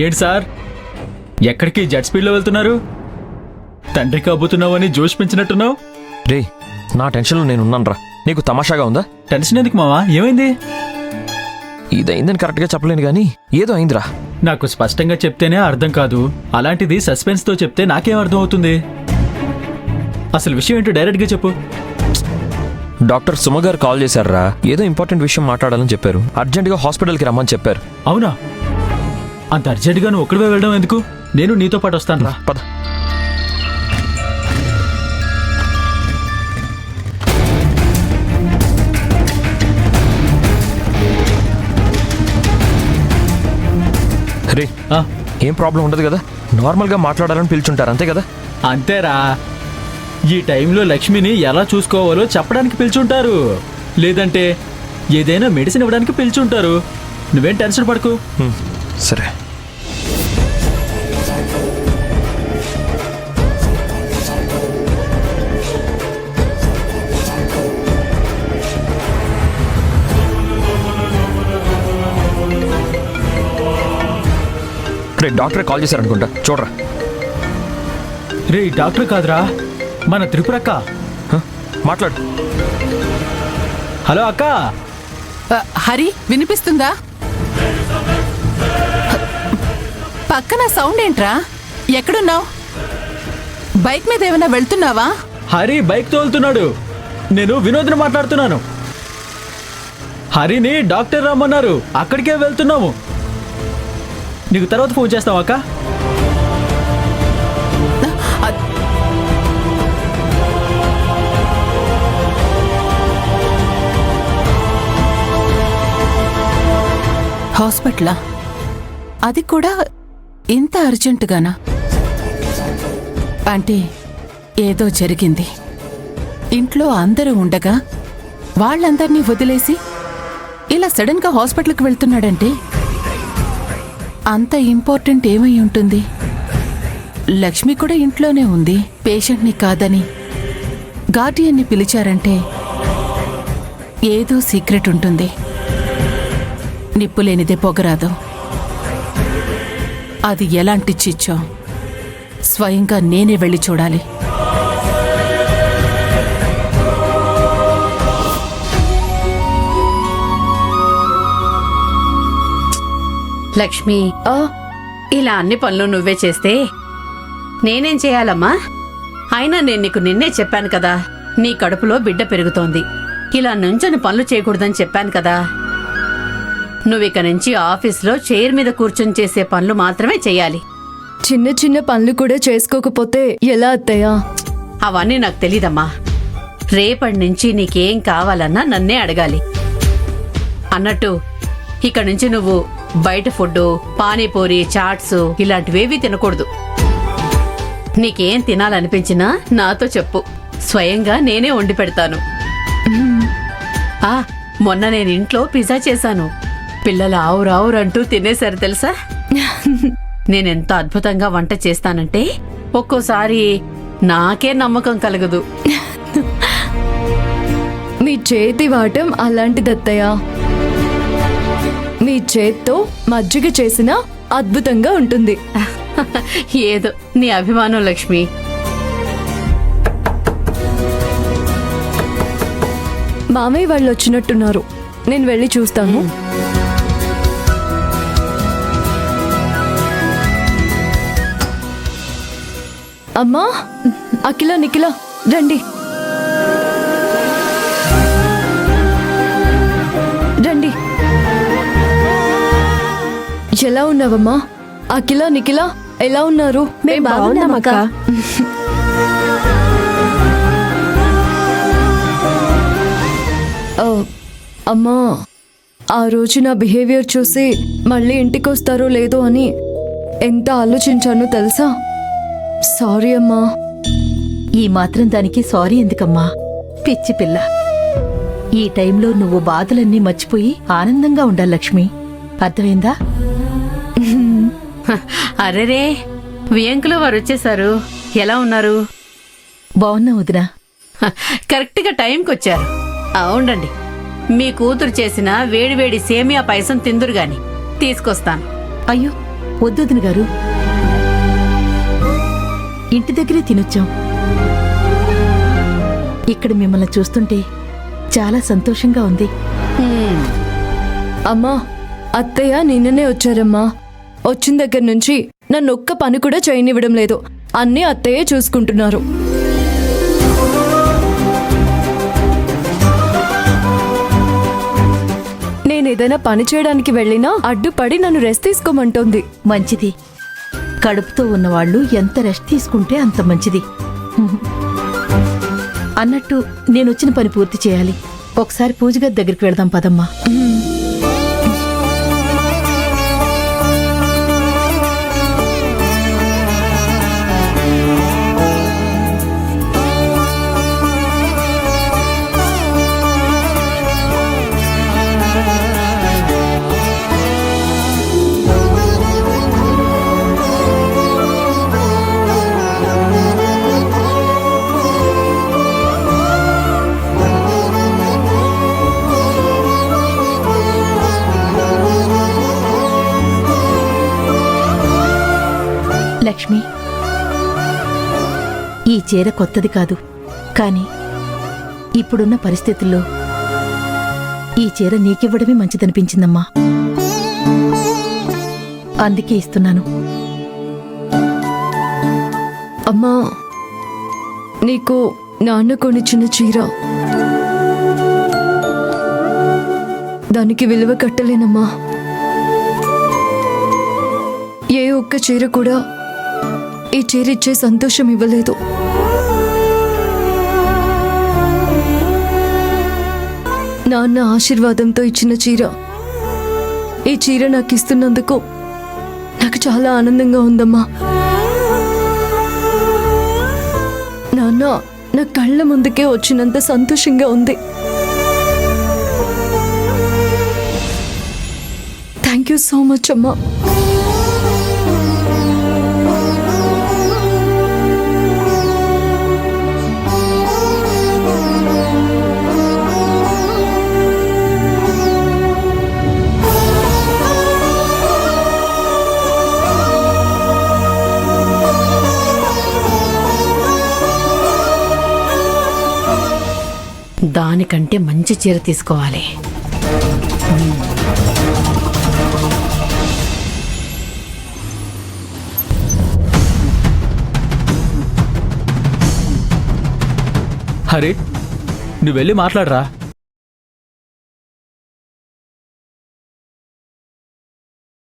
ఏంటి సార్, ఎక్కడికి జెట్ స్పీడ్లో వెళ్తున్నారు? తండ్రి కాబోతున్నావని జోష్ పెంచినట్టున్నావు. రే, నా టెన్షన్లో నేనున్నాను రా. నీకు తమాషాగా ఉందా? టెన్షన్ ఎందుకు మావా, ఏమైంది? ఇదైందని కరెక్ట్గా చెప్పలేను కానీ ఏదో అయిందిరా. నాకు స్పష్టంగా చెప్తేనే అర్థం కాదు, అలాంటిది సస్పెన్స్తో చెప్తే నాకేం అర్థం అవుతుంది? అసలు విషయం ఏంటో డైరెక్ట్గా చెప్పు. డాక్టర్ సుమగారు కాల్ చేశారా, ఏదో ఇంపార్టెంట్ విషయం మాట్లాడాలని చెప్పారు. అర్జెంటుగా హాస్పిటల్కి రమ్మని చెప్పారు. అవునా? అంత అర్జెంటుగా నువ్వు ఒక్కడివే వెళ్ళడం ఎందుకు? నేను నీతో పాటు వస్తాను రా. పద. రే, ఏం ప్రాబ్లం ఉండదు కదా? నార్మల్గా మాట్లాడాలని పిలుచుంటారు అంతే కదా? అంతేరా, ఈ టైంలో లక్ష్మిని ఎలా చూసుకోవాలో చెప్పడానికి పిలుచుంటారు, లేదంటే ఏదైనా మెడిసిన్ ఇవ్వడానికి పిలుచుంటారు. నువ్వేం టెన్షన్ పడకు. సరే. రే, డాక్టర్ కాల్ చేశారనుకుంటా, చూడరా. రే, డాక్టర్ కాదురా, మన త్రిపురక్క. మాట్లాడు. హలో అక్క. హరి, వినిపిస్తుందా? పక్కన సౌండ్ ఏంట్రా? ఎక్కడున్నావు? బైక్ మీద ఏమైనా వెళ్తున్నావా? హరి బైక్ తోలుతున్నాడు. నేను వినోద్ని మాట్లాడుతున్నాను. హరిని డాక్టర్ రమ్మన్నారు, అక్కడికే వెళ్తున్నాము. నీకు తర్వాత ఫోన్ చేస్తావా అక్క? హాస్పిటలా? అది కూడా ఇంత అర్జెంటుగానా? అంటే ఏదో జరిగింది. ఇంట్లో అందరూ ఉండగా వాళ్ళందరినీ వదిలేసి ఇలా సడన్గా హాస్పిటల్కి వెళ్తున్నాడంటే అంత ఇంపార్టెంట్ ఏమై ఉంటుంది? లక్ష్మి కూడా ఇంట్లోనే ఉంది. పేషెంట్ని కాదని గార్డియన్ని పిలిచారంటే ఏదో సీక్రెట్ ఉంటుంది. నిప్పులేనిదే పొగరాదు. అది ఎలాంటి చిచ్చో స్వయంగా నేనే వెళ్ళి చూడాలి. లక్ష్మి, ఇలా అన్ని పనులు నువ్వే చేస్తే నేనేం చేయాలమ్మా? అయినా నేను నీకు నిన్నే చెప్పాను కదా, నీ కడుపులో బిడ్డ పెరుగుతోంది, ఇలా నుంచొని పనులు చేయకూడదని చెప్పాను కదా. నువ్విక నుంచి ఆఫీస్లో చైర్ మీద కూర్చొని చేసే పనులు మాత్రమే చెయ్యాలి. చిన్న చిన్న పనులు కూడా చేసుకోకపోతే ఎలా అత్తయ్యా? అవన్నీ నాకు తెలీదమ్మా. రేపటి నుంచి నీకేం కావాలన్నా నన్నే అడగాలి. అన్నట్టు ఇక నుంచి నువ్వు బయట ఫుడ్, పానీపూరి, చాట్స్ ఇలాంటివేవీ తినకూడదు. నీకేం తినాలనిపించినా నాతో చెప్పు, స్వయంగా నేనే వండి పెడతాను. మొన్న నేను ఇంట్లో పిజ్జా చేశాను, పిల్లలు ఆవురావురంటూ తినేశారు తెలుసా. నేనెంత అద్భుతంగా వంట చేస్తానంటే ఒక్కోసారి నాకే నమ్మకం కలగదు. మీ చేతి వాటం అలాంటిదత్తయ్యా. మీ చేత్తో మజ్జిగ చేసినా అద్భుతంగా ఉంటుంది. ఏదో నీ అభిమానం లక్ష్మి. మామయ్య వాళ్ళు వచ్చినట్టున్నారు, నేను వెళ్ళి చూస్తాను. అమ్మా, అఖిల, నిఖిల రండి రండి. ఎలా ఉన్నావమ్మా? అఖిల, నిఖిల ఎలా ఉన్నారు? మేము బాగున్నామక్క. అమ్మా, ఆ రోజు నా బిహేవియర్ చూసి మళ్ళీ ఇంటికి వస్తారో లేదో అని ఎంత ఆలోచించానో తెలుసా? సారీ అమ్మా. ఈ మాత్రం దానికి సారీ ఎందుకమ్మా? పిచ్చి పిల్ల. ఈ టైంలో నువ్వు బాధలన్నీ మర్చిపోయి ఆనందంగా ఉండాలి లక్ష్మి, అర్థమైందా? అరెరే, వియంకుల వారు వచ్చేసారు. ఎలా ఉన్నారు? బాగున్నా వదినా. కరెక్ట్ గా టైంకి వచ్చారు. ఉండండి, మీ కూతురు చేసిన వేడివేడి సేమియా పాయసం తిందురు గాని తీసుకొస్తాను. అయ్యో, వద్దొదిన గారు, ఇంటి దగ్గరే తినొచ్చాం. ఇక్కడ మిమ్మల్ని చూస్తుంటే చాలా సంతోషంగా ఉంది. అమ్మా, అత్తయ్య నిన్ననే వచ్చారమ్మా. వచ్చిన దగ్గర నుంచి నన్ను ఒక్క పని కూడా చేయనివ్వడం లేదు. అన్నీ అత్తయ్యే చూసుకుంటున్నారు. నేనేదైనా పని చేయడానికి వెళ్ళినా అడ్డుపడి నన్ను రెస్ట్ తీసుకోమంటోంది. మంచిది. కడుపుతో ఉన్నవాళ్ళు ఎంత రెస్ట్ తీసుకుంటే అంత మంచిది. అన్నట్టు నేనొచ్చిన పని పూర్తి చేయాలి. ఒకసారి పూజగది దగ్గరికి వెళదాం పదమ్మా. లక్ష్మి, ఈ చీర కొత్తది కాదు, కానీ ఇప్పుడున్న పరిస్థితుల్లో ఈ చీర నీకివ్వడమే మంచిదనిపించిందమ్మా. అందుకే ఇస్తున్నాను. అమ్మా, నీకు నాన్న కొనిచ్చిన చీర, దానికి విలువ కట్టలేనమ్మా. ఏ ఒక్క చీర కూడా ఈ చీర ఇచ్చే సంతోషం ఇవ్వలేదు. నాన్న ఆశీర్వాదంతో ఇచ్చిన చీర, ఈ చీర నాకు ఇస్తున్నందుకు నాకు చాలా ఆనందంగా ఉందమ్మా. నాన్న నా కళ్ళ ముందుకే వచ్చినంత సంతోషంగా ఉంది. థ్యాంక్ యూ సో మచ్ అమ్మా. దానికంటే మంచి చీర తీసుకోవాలి. హరి, నువ్వు వెళ్ళి మాట్లాడరా.